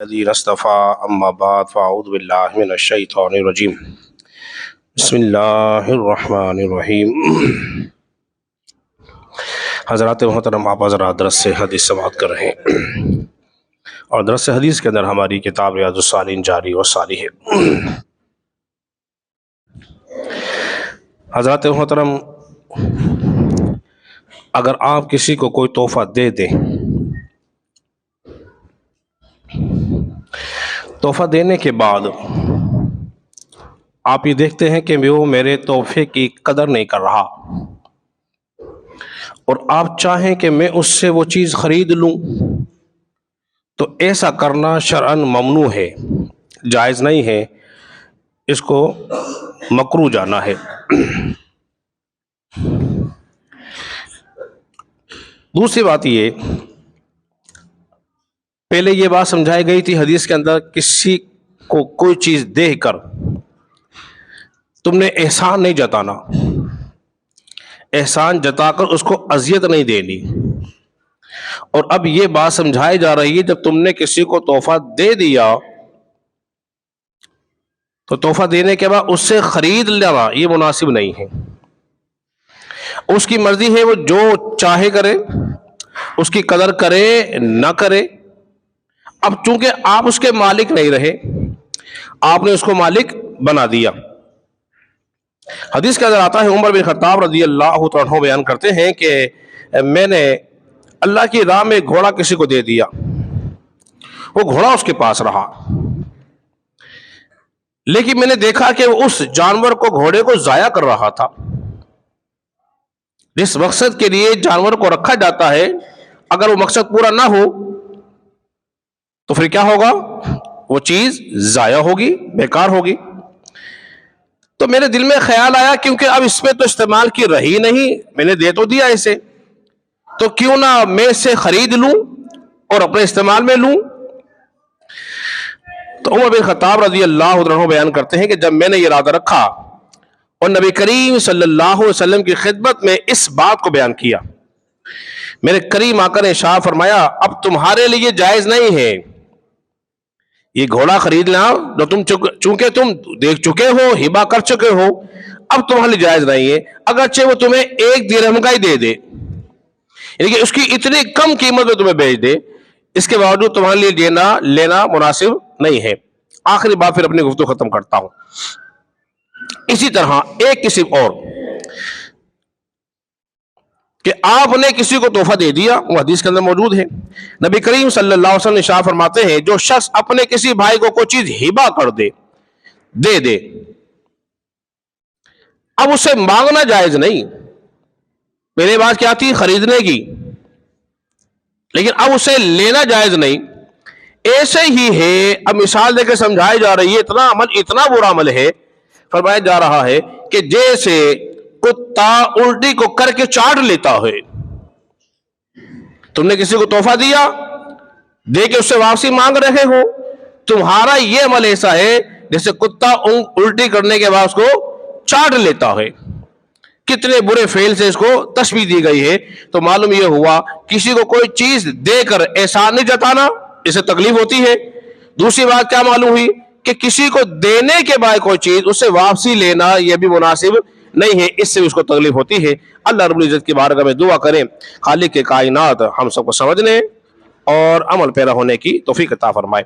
बिस्मिल्लाहिर्रहमानिर्रहीम। बिस्मिल्लाहिर्रहमानिर्रहीम। हज़रात मोहतरम, आप हज़रात दरस से हदीस समाअत कर रहे हैं और दरस से हदीस के अंदर हमारी किताब रियाज़ुस्सालिहीन जारी और सारी है। हज़रात मोहतरम, अगर आप किसी को कोई तोहफ़ा दे दें, तोहफ़ा देने के बाद आप ये देखते हैं कि वो मेरे तोहफ़े की कदर नहीं कर रहा और आप चाहें कि मैं उससे वो चीज़ ख़रीद लूँ, तो ऐसा करना शरअन ममनू है, जायज़ नहीं है, इसको मकरूह जाना है। दूसरी बात ये, पहले ये बात समझाई गई थी हदीस के अंदर, किसी को कोई चीज़ देकर तुमने एहसान नहीं जताना, एहसान जताकर उसको अज़ियत नहीं देनी। और अब ये बात समझाई जा रही है, जब तुमने किसी को तोहफा दे दिया तो तोहफा देने के बाद उससे खरीद लेना ये मुनासिब नहीं है। उसकी मर्जी है, वो जो चाहे करे, उसकी कदर करे ना करे। अब चूंकि आप उसके मालिक नहीं रहे, आपने उसको मालिक बना दिया। हदीस के अंदर आता है, उमर बिन खत्ताब रज़ी अल्लाह अन्हु बयान करते हैं कि मैंने अल्लाह की राह में घोड़ा किसी को दे दिया, वो घोड़ा उसके पास रहा, लेकिन मैंने देखा कि वो उस जानवर को, घोड़े को जाया कर रहा था। जिस मकसद के लिए जानवर को रखा जाता है, अगर वो मकसद पूरा ना हो तो फिर क्या होगा, वो चीज जाया होगी, बेकार होगी। तो मेरे दिल में ख्याल आया, क्योंकि अब इसमें तो इस्तेमाल की रही नहीं, मैंने दे तो दिया इसे, तो क्यों ना मैं इसे खरीद लूं और अपने इस्तेमाल में लूं। तो उमर बिन खत्ताब रज़ी अल्लाह अन्हु बयान करते हैं कि जब मैंने ये इरादा रखा और नबी करीम सल्लल्लाहु अलैहि वसल्लम की खिदमत में इस बात को बयान किया, मेरे करीम आकर ने इरशाद फरमाया, अब तुम्हारे लिए जायज नहीं है ये घोड़ा खरीदना, जो तुम चूंकि तुम देख चुके हो, हिबा कर चुके हो, अब तुम्हारे लिए जायज नहीं है। अगरचे वो तुम्हें 1 दिरहम का ही दे दे, यानी कि उसकी इतनी कम कीमत में तुम्हें बेच दे, इसके बावजूद तुम्हारे लिए लेना मुनासिब नहीं है। आखिरी बात फिर अपनी गुफ्तगू खत्म करता हूं। इसी तरह एक किसी और कि आपने किसी को तोहफा दे दिया, वो हदीस के अंदर मौजूद है। नबी करीम सल्लल्लाहु अलैहि वसल्लम इरशाद फरमाते हैं, जो शख्स अपने किसी भाई को कोई चीज हिबा कर दे, दे दे, अब उससे मांगना जायज नहीं। पहले बात क्या थी, खरीदने की, लेकिन अब उसे लेना जायज नहीं। ऐसे ही है, अब मिसाल देकर समझाई जा रही है, इतना अमल इतना बुरा अमल है, फरमाया जा रहा है कि जैसे कुत्ता उल्टी को करके चाट लेता है। तुमने किसी को तोहफा दिया, दे के उससे वापसी मांग रहे हो, तुम्हारा यह अमल ऐसा है जैसे कुत्ता उल्टी करने के बाद उसको चाट लेता है। कितने बुरे फेल से इसको तशबीह दी गई है। तो मालूम यह हुआ, किसी को कोई चीज देकर एहसान नहीं जताना, इससे तकलीफ होती है। दूसरी बात क्या मालूम हुई कि किसी को देने के बाद कोई चीज उससे वापसी लेना यह भी मुनासिब नहीं है, इससे भी उसको तकलीफ होती है। अल्लाह रब्बुल इज्जत की बारगाह में दुआ करें, खालिक के कायनात हम सबको समझने और अमल पैदा होने की तौफीक अता फरमाए।